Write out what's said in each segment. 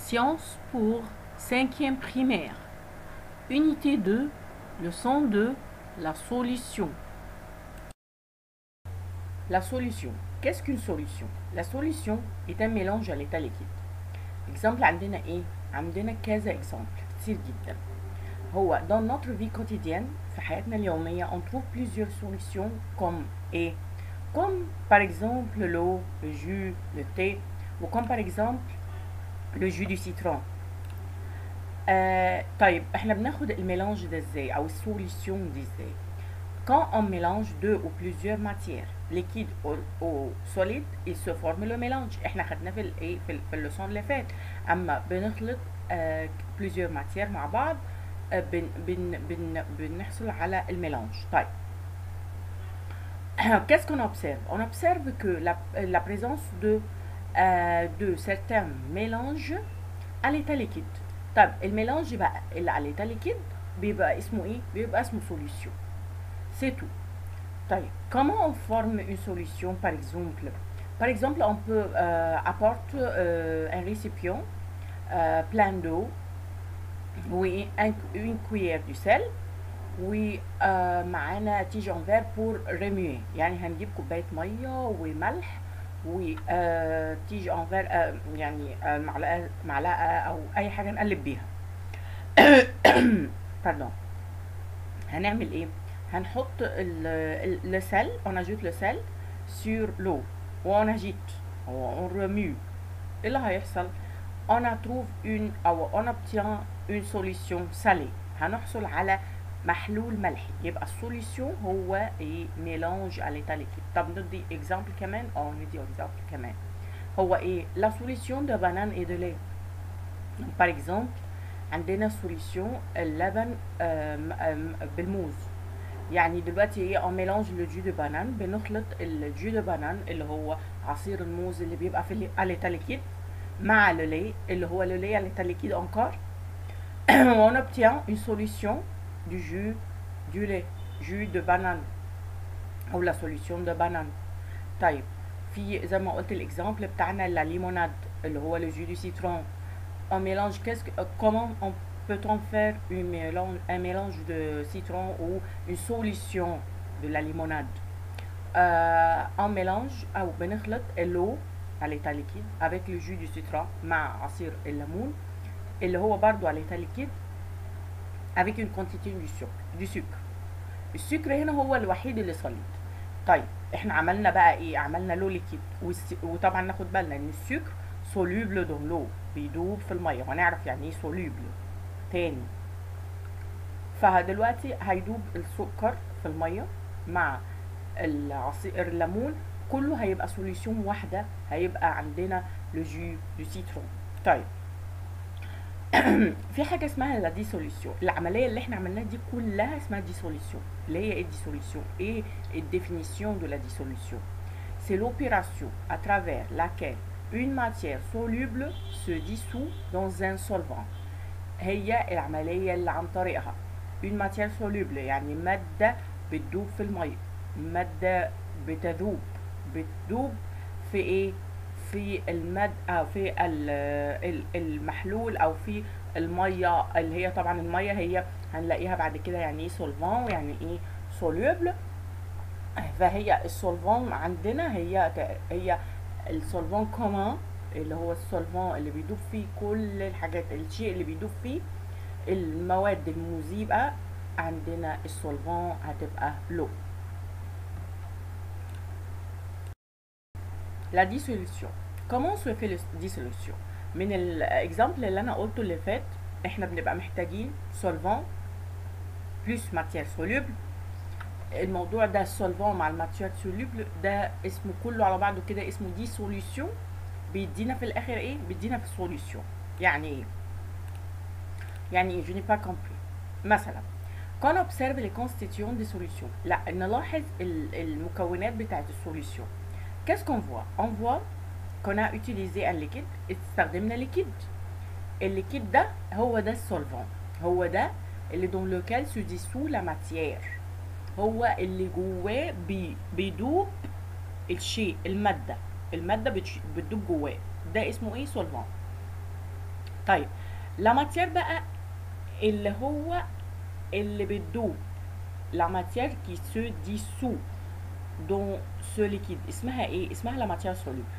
Sciences pour 5e primaire. Unité 2, leçon 2, la solution. La solution. Qu'est-ce qu'une solution? La solution est un mélange à l'état liquide. Exemple عندنا ايه؟ عندنا كذا exemple كتير جدا. هو dans notre vie quotidienne في حياتنا اليومية on trouve plusieurs solutions comme ايه؟ Comme par exemple l'eau, le jus, le thé, ou comme par exemple le jus du citron. طيب احنا بناخد الميلانج ده ازاي او السوليسيون دي ازاي؟ Quand on mélange deux ou plusieurs matières liquides ou solides, il se forme le mélange. احنا خدناه في الايه في الليسون اللي فات. اما بنخلط plusieurs matières مع بعض بنحصل على الميلانج. طيب qu'est-ce qu'on observe? On observe que la présence de certains mélanges à l'état liquide. طيب الميلانج بقى اللي على l'état liquide بيبقى اسمه ايه؟ بيبقى اسمه solution. C'est tout. طيب comment on forme une solution par exemple? Par exemple on peut apporter un récipient plein d'eau, oui, une cuillère du sel, oui, معانا تيجي en verre pour remuer. يعني هنجيب كوباية مية وملح وتيجي en verre يعني معلقة أو أي حاجة نقلب بيها. pardon. هنعمل إيه؟ هنحط le sel, on ajoute le sel sur l'eau on agite, on remue. ايه اللي هيحصل؟ on obtient une solution salée. هنحصل على محلول ملحي. يبقى السوليسيون هو ايه؟ ميلانج على l'état liquide. طب ندي اكزامبل كمان؟ ندي اكزامبل كمان. هو ايه؟ la solution de banane et de lait. par exemple عندنا سوليسيون اللبن بالموز. يعني دلوقتي ايه؟ on mélange le jus de banane. بنخلط الجو دو بانان اللي هو عصير الموز اللي بيبقى في على l'état liquide مع le lait اللي هو le lait à l'état liquide encore. on obtient une solution du jus du lait, jus de banane او la solution de banane. طيب في زي ما قلت الاكزامبل بتاعنا la limonade اللي هو le jus du citron. on mélange comment on peut-on faire un mélange de citron ou une solution de la limonade? on mélange أو بنخلط l'eau à l'état liquide avec le jus du citron مع عصير الليمون اللي هو برضو à l'état liquide avec une quantité du sucre. السكر هنا هو الوحيد اللي صليد. طيب احنا عملنا بقى ايه؟ عملنا لو ليكيد وطبعا ناخد بالنا ان السكر soluble dans l'eau بيدوب في الميه وهنعرف يعني ايه soluble تاني. فدلوقتي هيدوب السكر في الميه مع العصير الليمون كله هيبقى سوليسيون واحده. هيبقى عندنا لو جو دو سيترون. طيب في حاجه اسمها لا ديسوليسيون. العمليه اللي احنا عملناها دي كلها اسمها ديسوليسيون. اللي هي ايه ديسوليسيون؟ ايه الديفينيسيون دو لا ديسوليسيون؟ c'est l'opération à travers laquelle une matière soluble se dissout dans un solvant. هي العملية اللي عن طريقها une matière soluble يعني مادة بتدوب في المية. مادة بتذوب في ايه؟ في في المحلول او في المية اللي هي طبعا المية هي هنلاقيها بعد كده يعني ايه solvant يعني ايه soluble. فهي السولفون عندنا هي السولفون كومان اللي هو السولفون اللي بيدوب فيه كل الحاجات الشيء اللي بيدوب فيه المواد المذيبة. عندنا السولفون هتبقى لو. لا ديسوليسيون. كومون سو في ديسوليسيون؟ من الاكزامبل اللي انا قلته اللي فات احنا بنبقى محتاجين سولفون بلس ماتيير سولوبل. الموضوع ده السولفون مع الماتيير سولوبل ده اسمه كله على بعضه كده اسمه ديسوليسيون. بيدينا في الاخر ايه؟ بيدينا في السوليسيون. يعني ايه؟ يعني ايه؟ je n'ai pas compris. مثلا quand on observe les constituants des solutions. لا نلاحظ المكونات بتاعت السوليسيون. qu'est-ce qu'on voit? on voit qu'on a utilisé un liquide. استخدمنا ليكيد. الليكيد ده هو ده السولفون. هو ده اللي dans lequel se dissout la matière. هو اللي جواه بيدوب الشيء المادة بتدوب جواه. ده اسمه ايه؟ سولفون. طيب لا ماتير بقى اللي هو اللي بتدوب، لا ماتير qui se dissout dans ce liquide اسمها ايه؟ اسمها la matière soluble.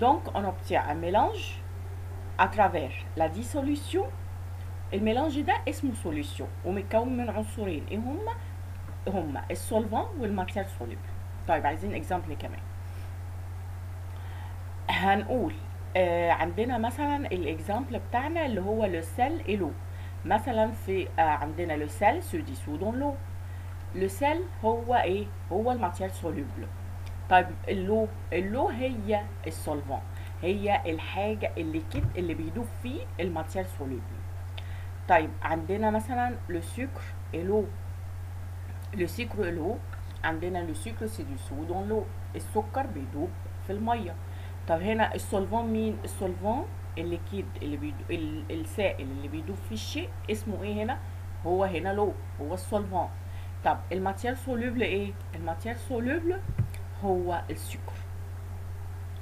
Donc on obtient un mélange à travers la dissolution. الميلانج ده اسمه solution ومتكون من عنصرين، ايه هما السولفان والماتير سوليبل. طيب عايزين اكزامبل كمان. هنقول عندنا مثلا الاكزامبل بتاعنا اللي هو لو سيل اي لو. مثلا في عندنا لو سيل سو ديسو دون لو. لو سيل هو ايه؟ هو الماتير سوليبل. طيب اللو هي السولفان، هي الحاجه الليكيد اللي بيدوب فيه الماتير سوليبل. طيب عندنا مثلا لو سكر اي لو. لو سكر لو، عندنا لو سكر سي ديسو دون لو، السكر بيدوب في الميه. طب هنا السولفان مين؟ السولفان الليكيد اللي بيدوب، السائل اللي بيدوب فيه الشيء اسمه ايه هنا؟ هو هنا لو، هو السولفان. طب الماتير سولوبل ايه؟ الماتير سولوبل هو السكر.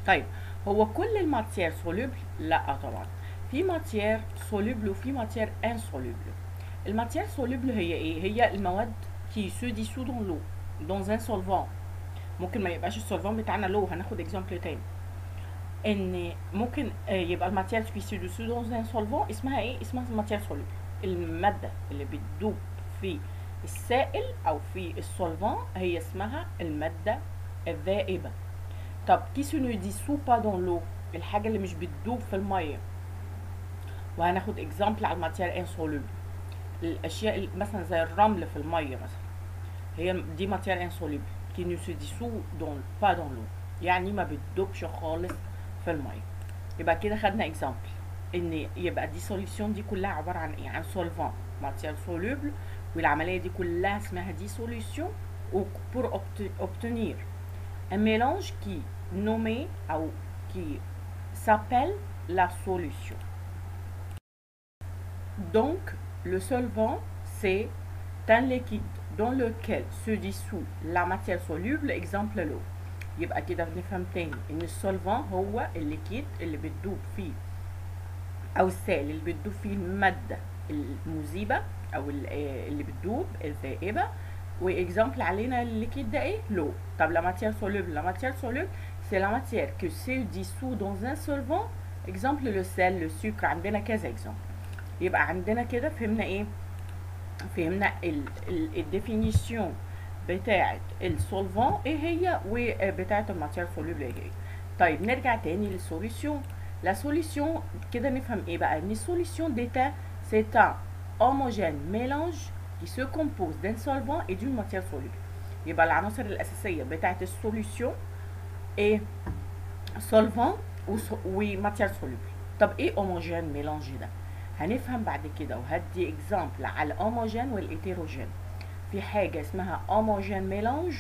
طيب هو كل الماتير سولوبل؟ لا طبعا، في ماتير سولوبل وفي ماتير انسولوبل. الماتير سولوبل هي ايه؟ هي المواد qui se dissout dans l'eau dans un solvant. ممكن ما يبقاش السولفان بتاعنا لو، هناخد اكزامبل تاني. ان ممكن يبقى الماتير qui se dissout dans un solvant اسمها ايه؟ اسمها ماتير سولوبل، الماده اللي بتدوب في السائل او في السولفان هي اسمها الماده الذائبه. طب qui se ne dissout pas dans l'eau، الحاجه اللي مش بتدوب في الميه، وهناخد اكزامبل على الماتير انسولوبل. الاشياء مثلا زي الرمل في الميه مثلا، هي دي ماتير انسولوبل qui ne se dissout pas dans l'eau، يعني ما بتدوبش خالص في الميه. يبقى كده خدنا اكزامبل ان يبقى دي سوليوشن دي كلها عباره عن ايه؟ عن سولفان ماتير سولوبل، والعمليه دي كلها اسمها دي سوليوشن. pour obtenir un mélange qui nommé ou qui s'appelle la solution. Donc le solvant c'est un liquide dans lequel se dissout la matière soluble، exemple l'eau. يبقى كده بنفهم تاني ان السولفان هو الليكيد اللي بتدوب فيه، او السائل اللي بتدوب فيه الماده المذيبه او اللي بتدوب الذائبه. واكزامبل علينا الليكيد ده ايه؟ لو. طب لا ماتير سولوبل، لا ماتير سولوبل سي لا ماتير que se dissout dans un solvant، اكزامبل لو سيل لو سكر. عندنا كذا اكزامبل. يبقى عندنا كده فهمنا ايه؟ فهمنا الديفينيسيون بتاعه السولفان ايه هي، وبتاعه الماتير سولوبل ايه هي. طيب نرجع تاني للسوليسيون. لا سوليسيون كده نفهم ايه بقى؟ ان السوليسيون ديتا سي ان homogène mélange qui se compose d'un solvant et d'une matière soluble. يبقى العناصر الاساسيه بتاعه السوليسيون ايه؟ سولفان وماتير سولوبل. طب ايه homogène mélange ده؟ هنفهم بعد كده، وهدي اكزامبل على الهوموجين والهيتيروجين. في حاجه اسمها هوموجين ميلانج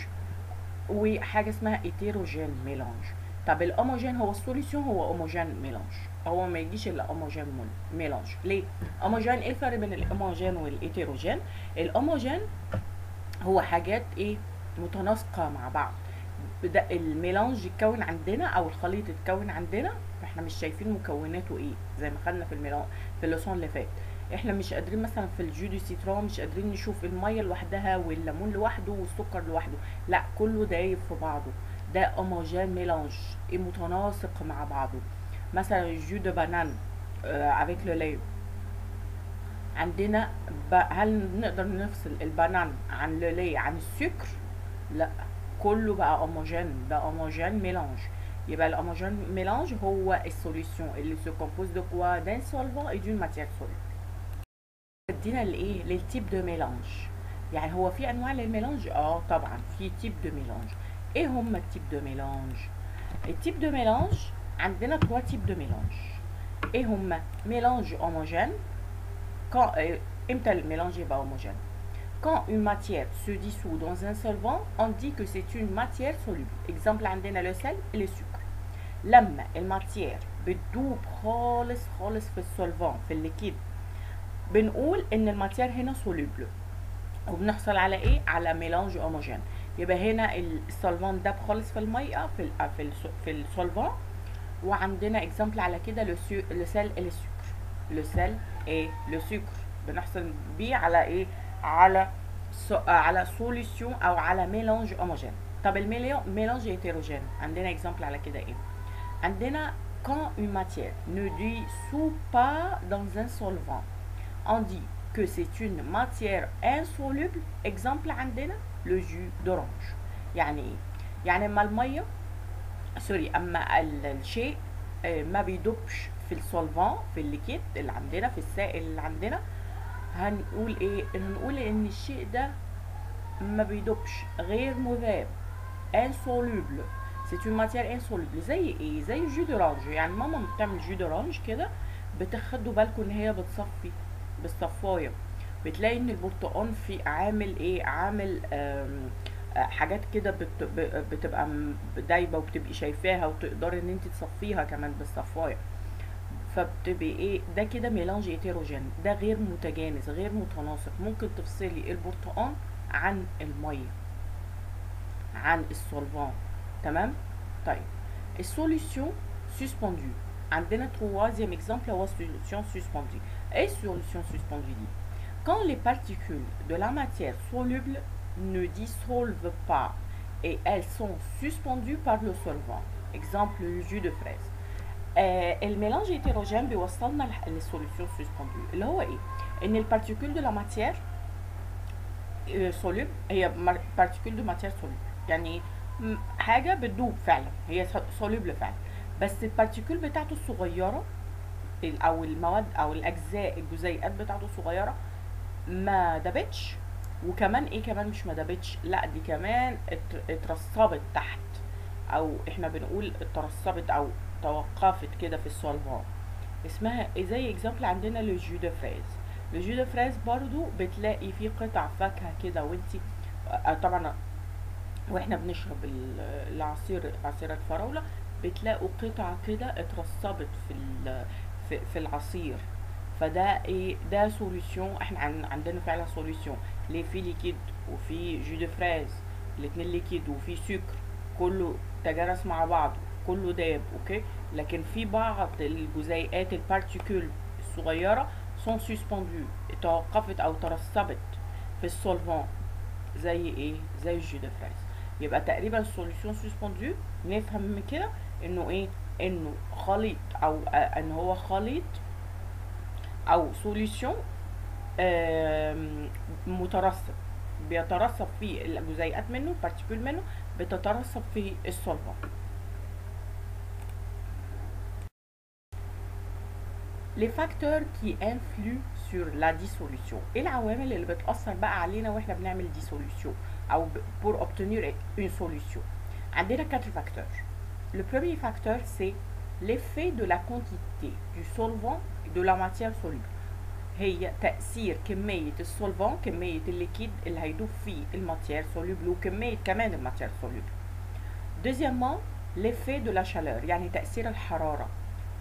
وحاجه اسمها هيتيروجين ميلانج. طب الهوموجين هو السوليسيون، هو هوموجين ميلانج، هو ما يجيش الا هوموجين ميلانج. ليه؟ هوموجين ايه الفرق بين الهوموجين والهيتيروجين؟ الهوموجين هو حاجات ايه؟ متناسقه مع بعض. بدا الميلانج يتكون عندنا او الخليط يتكون عندنا، احنا مش شايفين مكوناته ايه زي ما خدنا في الليسون اللي فات. احنا مش قادرين مثلا في الجو دي سيترون مش قادرين نشوف الميه لوحدها والليمون لوحده والسكر لوحده، لا كله دايب في بعضه. ده هوموجين ميلانج متناسق مع بعضه. مثلا الجو دو بانان افيك لو لي، عندنا هل نقدر نفصل البانان عن لو لي عن السكر؟ لا، كله بقى هوموجين، ده هوموجين ميلانج. يبقى الهوموجين ميلانج هو السوليسيون اللي se compose de quoi؟ d'un solvant et d'une matière soluble. ادينا لايه؟ للتيب دو ميلانج. يعني هو في انواع للميلانج؟ طبعا في تيب دو ميلانج. ايه هما التيب دو ميلانج؟ التيب دو ميلانج عندنا 3 تيب دو ميلانج. ايه هما؟ ميلانج هوموجين. امتى الميلانج يبقى هوموجين؟ Quand une matière se dissout dans un solvant, on dit que c'est une matière soluble. Exemple عندنا le sel et le sucre. لما الماتير بتدوب خالص خالص في السولفان في الليكيد، بنقول ان الماتير هنا soluble. وبنحصل على ايه؟ على ميلانج هوموجين. يبقى هنا السولفان داب خالص في الميه في السولفان. وعندنا اكزامبل على كده لو سيل et le sucre. le sel et le sucre. بنحصل بيه على ايه؟ على على solution او على mélange homogène. طب الميلانج hétérogène عندنا exemple على كده ايه؟ عندنا quand une matière ne dissout pas dans un solvant, on dit que c'est une matière insoluble. exemple عندنا le jus d'orange. يعني ايه؟ يعني اما الميه اما الشيء ما بيدوبش في السولفان، في الليكيد اللي عندنا، في السائل اللي عندنا، هنقول ايه؟ هنقول ان الشيء ده ما بيدوبش، غير مذاب، insoluble. c'est une matière insoluble. زي ايه؟ زي الجو دورانج. يعني ماما بتعمل جو دورانج كده، بتاخدوا بالكم ان هي بتصفي بالصفايه، بتلاقي ان البرتقال في عامل ايه؟ عامل حاجات كده بتبقى دايبه، وبتبقي شايفاها وتقدري ان انت تصفيها كمان بالصفايه. فبتبقي ايه؟ ده كده ميلانج هيتيروجين، ده غير متجانس، غير متناسق. ممكن تفصلي البرتقال عن الميه، عن السولفان. تمام؟ طيب السوليوشن سسبندو، عندنا troisième exemple هو solution suspendue. ايه solution suspendue دي؟ quand les particules de la matière soluble ne dissolvent pas et elles sont suspendues par le solvant. exemple le jus de fraise. الميلانج هيتيروجين بيوصلنا للسوليوشن سسبندو، اللي هو ايه؟ ان البارتيكول دو لا ماتير سوليبل هي بارتيكول دو ماتير سوليبل، يعني حاجه بتدوب فعلا، هي سوليبل فعلا، بس البارتيكول بتاعته الصغيره او المواد او الاجزاء الجزيئات بتاعته الصغيره ما دابتش. وكمان ايه كمان؟ مش ما دابتش، لا دي كمان اترسبت تحت، او احنا بنقول اترسبت او توقفت كده في السولفان. اسمها زي اكزامبل عندنا لو جو دو فريز. لو جو دو فريز برضو بتلاقي فيه قطع فاكهه كده، وانتي طبعا واحنا بنشرب العصير، عصير الفراوله، بتلاقوا قطع كده اترسبت في العصير. فده ايه؟ ده سوليوشن. احنا عندنا فعلا سوليوشن ليه؟ في ليكيد وفي جو دو فريز، الاتنين ليكيد وفي سكر، كله تجانس مع بعض، كله داب. اوكي، لكن في بعض الجزيئات البارتيكول الصغيره سون سسبندو، توقفت او ترسبت في السولفان. زي ايه؟ زي الجو دو فريز. يبقى تقريبا السوليوشن سسبندو نفهم من كده انه ايه؟ انه خليط، او ان هو خليط او سوليوشن مترسب، بيترسب فيه الجزيئات منه، البارتيكول منه بتترسب في السولفان. les facteurs qui influent sur la dissolution. ايه العوامل اللي بتأثر بقى علينا واحنا بنعمل dissolution او pour obtenir une solution؟ عندنا 4 facteurs. Le premier facteur c'est l'effet de la quantité du solvant et de la matière soluble. هي تأثير كمية السولفان، كمية الليكيد اللي هيدوب فيه الماتير سوليبل، وكمية كمان الماتير سوليبل. Deuxièmement l'effet de la chaleur، يعني تأثير الحرارة.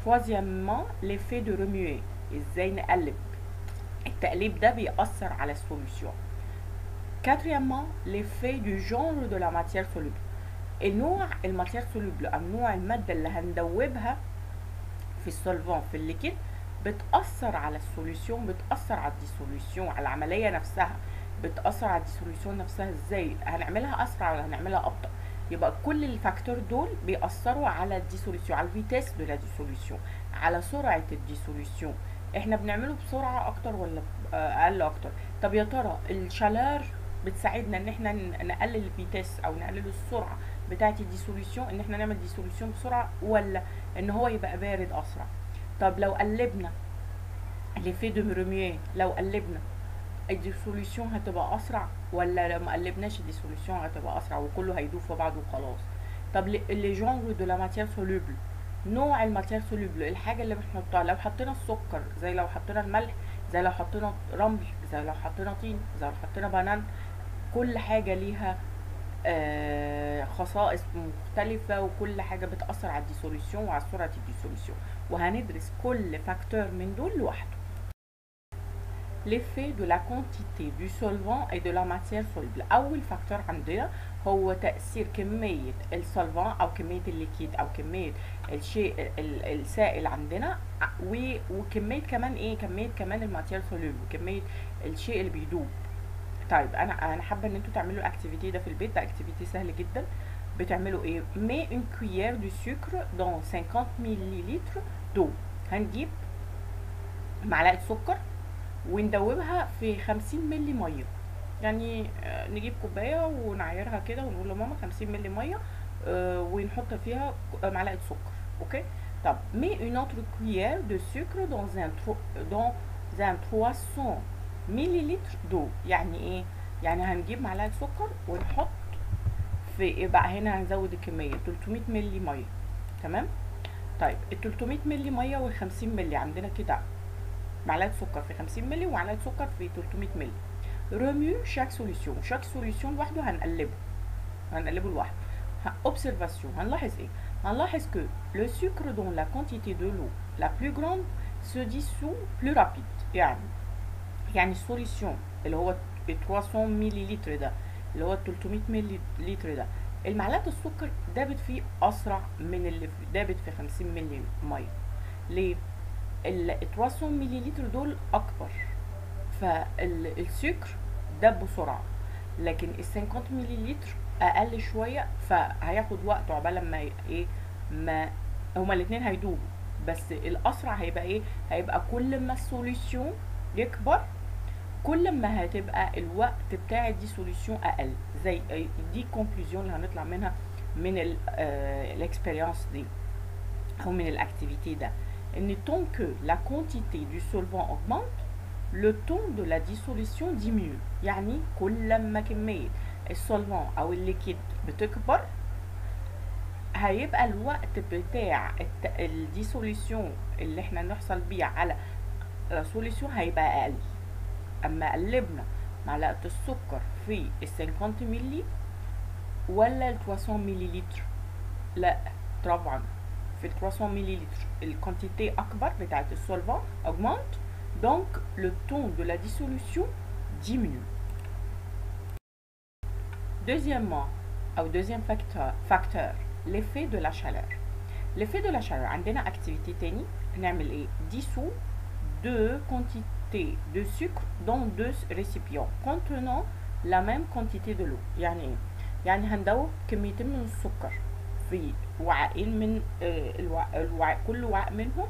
Troisièmement l'effet de remuer، ازاي نقلب، التقليب ده بيأثر على السوليوشن. Quatrièmement l'effet du genre de la matière soluble، النوع الماتير سوليبل او نوع المادة اللي هندوبها في السولفان في الليكيد بتأثر على السوليوشن، بتأثر على الديسوليوشن، على العملية نفسها، بتأثر على الديسوليوشن نفسها. ازاي هنعملها اسرع ولا هنعملها ابطأ؟ يبقى كل الفاكتور دول بيأثروا على الديسوليوشن، على الفيتاس دو لا ديسوليوشن، على سرعة الديسوليوشن. احنا بنعمله بسرعة اكتر ولا اقل اكتر؟ طب يا ترى الشالار بتساعدنا ان احنا نقلل الفيتاس او نقلل السرعة بتاعة الديسوليوشن، ان احنا نعمل ديسوليوشن بسرعة، ولا ان هو يبقى بارد اسرع؟ طب لو قلبنا ليفي دو ريمييه، لو قلبنا الديسوليوشن هتبقى اسرع، ولا لو ما قلبناش الديسوليوشن هتبقى اسرع وكله هيدوب في بعضه وخلاص؟ طب لي جونر دو لا ماتير سوليبل، نوع الماتير سوليبل، الحاجه اللي بنحطها، لو حطينا السكر، زي لو حطينا الملح، زي لو حطينا رمل، زي لو حطينا طين، زي لو حطينا بنان، كل حاجه ليها خصائص مختلفة، وكل حاجة بتأثر على الديسوليوشن وعلى سرعة الديسوليوشن، وهندرس كل فاكتور من دول لوحده. l'effet de la quantité du solvant et de la matière soluble. أول فاكتور عندنا هو تأثير كمية السولفان أو كمية الليكيد أو كمية الشيء السائل عندنا وكمية كمان إيه، كمية كمان الماتيريال سوليبل وكمية الشيء اللي بيدوب. طيب أنا حابة إن انتوا تعملوا الأكتيفيتي ده في البيت. ده أكتيفيتي سهل جدا. بتعملوا إيه؟ مي une cuillère de sucre dans 50 millilitres d'eau. هنجيب معلقة سكر وندوبها في 50 ملي مية. يعني نجيب كوبايه ونعايرها كده ونقول لماما 50 مللي ميه ونحط فيها معلقه سكر. اوكي. طب مي une autre cuillère de sucre dans un 300 مليلتر دو. يعني ايه؟ يعني هنجيب معلقه سكر ونحط في ايه بقى، هنا هنزود الكميه 300 مللي ميه. تمام. طيب ال 300 مللي ميه وال 50 مللي عندنا كده معلقه سكر في 50 مللي ومعلقه سكر في 300 مللي. remue chaque solution لوحده هنقلبه لوحده. observation هنلاحظ ايه؟ هنلاحظ que le sucre dont la quantité de l'eau la plus grande se dissout plus rapide. يعني السوليسيون اللي هو 300 مللي ده اللي هو 300 مللي ده المعلقه السكر دابت فيه اسرع من اللي دابت في 50 مللي ميه. ليه؟ ال 300 مللي دول اكبر فالسكر دب بسرعه، لكن ال 50 مللي اقل شويه فهياخد وقت عقبال ما ايه ما هما الاثنين هيدوبوا. بس الاسرع هيبقى ايه؟ هيبقى كل ما السوليسيون يكبر كل ما هتبقى الوقت بتاع دي سوليسيون اقل. زي دي كونكلوزيون اللي هنطلع منها من الاكسبيرينس دي او من الاكتيفيتي ده، ان tant que la quantité du solvant augmente le ton de la dissolution diminue. يعني كل ما كمية السولفان او الليكيد بتكبر هيبقى الوقت بتاع الديسوليسيون اللي احنا نحصل بيه على السوليسيون هيبقى اقل. اما قلبنا معلقة السكر في ال 50 ملي ولا ال 300 مليلتر، لا طبعا في ال 300 مليلتر الكونتيتي اكبر بتاعت السولفان augmente donc le ton de la dissolution diminue. Deuxièmement ou deuxième facteur l'effet de la chaleur. L'effet de la chaleur عندنا activité تاني نعمل ايه؟ dissout deux quantités de sucre dans deux récipients contenant la même quantité de l'eau. يعني ايه؟ يعني هندوب كميتين من السكر في وعاءين من كل وعاء منهم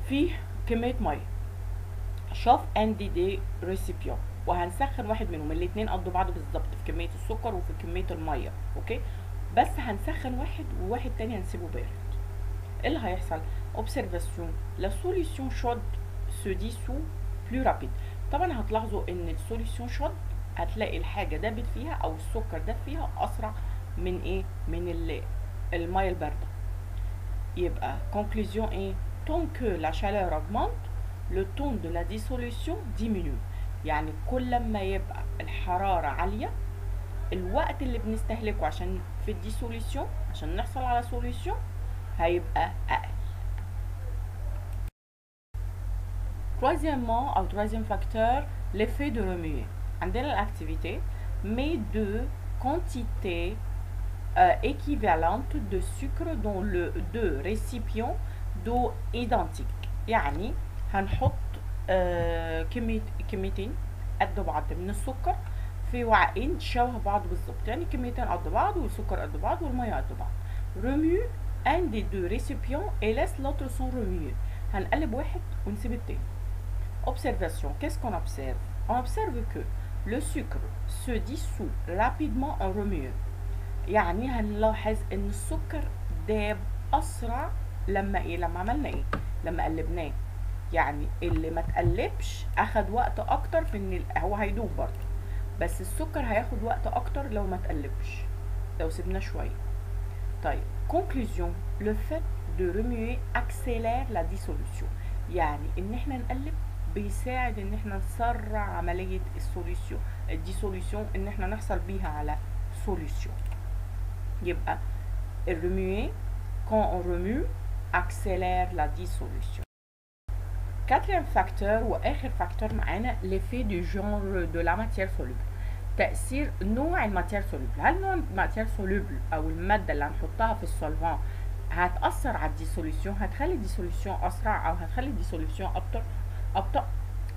فيه كمية مية. شوف عندي دي ريسيبيون وهنسخن واحد منهم، الاتنين قد بعض بالظبط في كمية السكر وفي كمية المية. اوكي، بس هنسخن واحد وواحد تاني هنسيبه بارد. ايه اللي هيحصل؟ observation la solution chaude se dissout plus rapide. طبعا هتلاحظوا ان السوليسيون شود هتلاقي الحاجة دابت فيها او السكر داب فيها اسرع من ايه؟ من المية الباردة. يبقى conclusion ايه؟ tant que la chaleur augmente le ton de la dissolution diminue. يعني كل ما يبقى الحرارة عالية الوقت اللي بنستهلكه عشان في الديسوليسيون عشان نحصل على سوليسيون هيبقى أقل. Troisièmement أو troisième facteur l'effet de remuer. عندنا الأكتيفيتي mais deux quantités équivalentes de sucre dans le deux récipients d'eau identiques. يعني هنحط كميتين قد بعض من السكر في وعاءين شبه بعض بالظبط، يعني كميتين قد بعض والسكر قد بعض والميه قد بعض. remue un des deux récipients et laisse l'autre sans remuer. هنقلب واحد ونسيب التاني. observation qu'est-ce qu'on observe? On observe que le sucre se dissout rapidement en remuant. يعني هنلاحظ ان السكر داب اسرع لما ايه؟ لما عملنا ايه؟ لما قلبناه. يعني اللي ما تقلبش اخد وقت اكتر في ان هو هيدوب برضه، بس السكر هياخد وقت اكتر لو ما تقلبش لو سيبناه شويه. طيب conclusion le fait de remuer accélère la dissolution. يعني ان احنا نقلب بيساعد ان احنا نسرع عمليه الديسوليسيون ان احنا نحصل بيها على سوليسيون. يبقى remuer quand on remue accélère la dissolution. Quatrième facteur ou آخر facteur معانا l'effet du genre de la matière soluble. تأثير نوع الماتير سولوبل. هل نوع الماتير سولوبل أو المادة اللي هنحطها في السولفان هتأثر على الديسوليسيون، هتخلي الديسوليسيون أسرع أو هتخلي الديسوليسيون أبطأ؟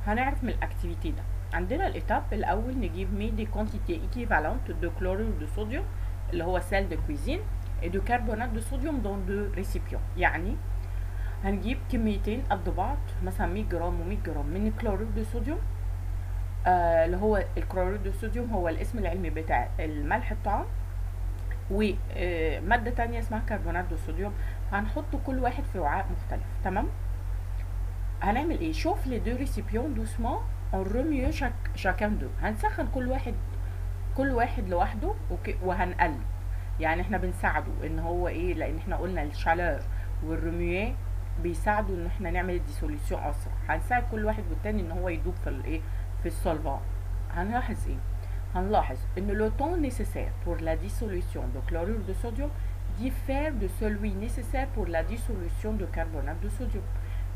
هنعرف من الأكتيفيتي ده. عندنا الإتاب الأول نجيب مي دي كونتيتي إيكيفالونت دو كلورير دو صوديوم اللي هو سيل دو كويزين دو كربونات دو صوديوم دون دو ريسيبيون. يعني هنجيب كميتين قد بعض مثلا 100 جرام و100 جرام من الكلورير دو صوديوم اللي هو الكلورير دو صوديوم هو الاسم العلمي بتاع الملح الطعام، ومادة تانية اسمها كربونات دو صوديوم. هنحط كل واحد في وعاء مختلف. تمام. هنعمل ايه؟ شوف لي دو ريسيبيون دوسمون اون ريميو شاكان دو. هنسخن كل واحد لوحده وهنقلب. يعني احنا بنساعده ان هو ايه، لان احنا قلنا الشالور والريميو بيساعدوا ان احنا نعمل الديسوليسيون اسرع. هنساعد كل واحد والتاني ان هو يدوب في الايه، في السولفان. هنلاحظ ايه؟ هنلاحظ ان لو temps nécessaire pour la dissolution de chlorure de sodium diffère de celui nécessaire pour la dissolution de carbonate de sodium.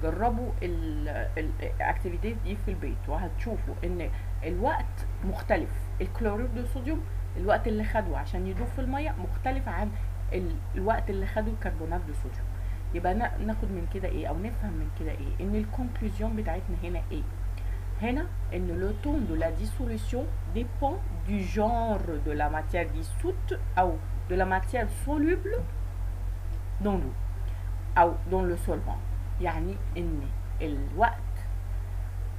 جربوا الاكتيفيتيز دي في البيت وهتشوفوا ان الوقت مختلف. الكلوريد دو صوديوم الوقت اللي خده عشان يدوب في الميه مختلف عن الوقت اللي خده الكربونات دو صوديوم. يبقى ناخد من كده ايه او نفهم من كده ايه؟ ان الكونكلوزيون بتاعتنا هنا ايه؟ هنا ان le temps de la dissolution dépend du genre de la matière dissoute ou de la matière soluble dans l'eau او dans le solvant. يعني ان الوقت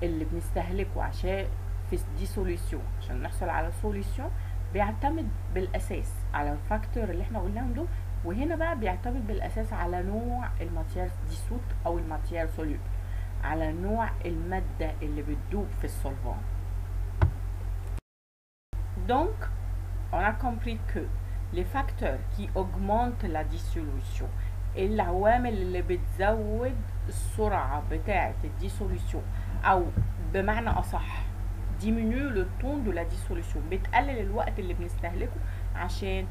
اللي بنستهلكه عشان في الديسوليسيون عشان نحصل على سوليسيون بيعتمد بالاساس على الفاكتور اللي احنا قلناهم دول، وهنا بقى بيعتمد بالاساس على نوع الماتير ديسوت او الماتير سوليبل، على نوع المادة اللي بتدوب في السولفان. Donc, on a compris que les facteurs qui augmentent la dissolution، العوامل اللي بتزود السرعة بتاعة الديسوليسيون أو بمعنى أصح diminue le temps de la dissolution، بتقلل الوقت اللي بنستهلكه عشان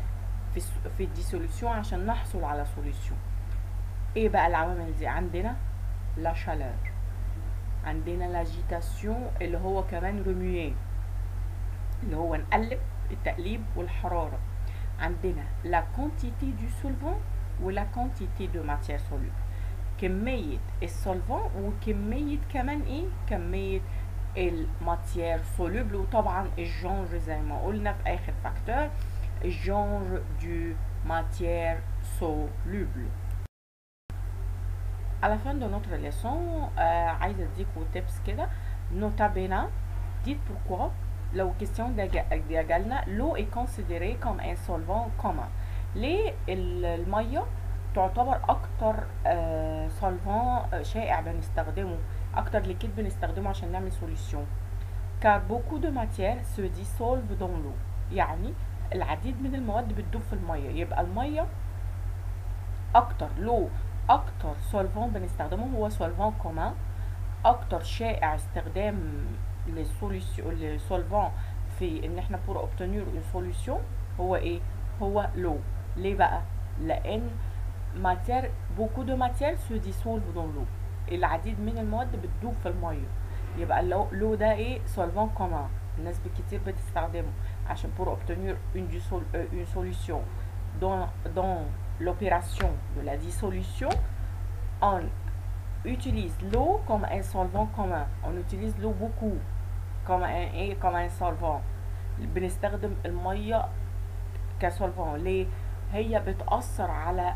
في الديسوليسيون عشان نحصل على سوليسيون. ايه بقى العوامل دي؟ عندنا لا chaleur، عندنا لاجيتاسيون اللي هو كمان ريميو اللي هو نقلب التقليب والحرارة، عندنا لا كونتيتي دو سولفان ولا كونتيتي دو ماتير سولوبل، كمية السولفان وكمية كمان ايه، كمية الماتير سولوبل، وطبعا الجانر زي ما قلنا في اخر فاكتور الجانر دو ماتير سولوبل. À la fin de notre leçon عايزة اديكوا tips كده. nota bene dites pourquoi لو question جالنا l'eau est considérée comme un solvant commun. ليه المية تعتبر اكتر solvant شائع بنستخدمه، اكتر ليكيد بنستخدمه عشان نعمل solution؟ car beaucoup de matières se dissolvent dans l'eau، يعني العديد من المواد بتدوب في المية. يبقى المية اكتر لو اكتر سولفون بنستخدمه هو سولفون كومان. اكتر شائع استخدام للسولفون في ان احنا pour obtenir une solution هو ايه؟ هو لو. ليه بقى؟ لان ماتير beaucoup de matières se dissolvent dans l'eau، العديد من المواد بتدوب في الميه. يبقى لو ده ايه؟ سولفون كومان، الناس كتير بتستخدمه عشان pour obtenir une solution. dans l'opération de la dissolution, on utilise l'eau comme un solvant commun. On utilise l'eau beaucoup comme un solvant. بنستخدم المية كسولفان. ليه؟ هي بتأثر على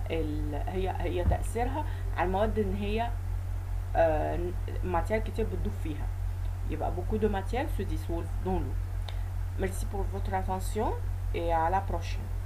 هي تأثيرها على المواد ان هي ماتير كتير بتدوب فيها. يبقى beaucoup de matières se dissolvent dans l'eau. Merci pour votre attention et à la prochaine.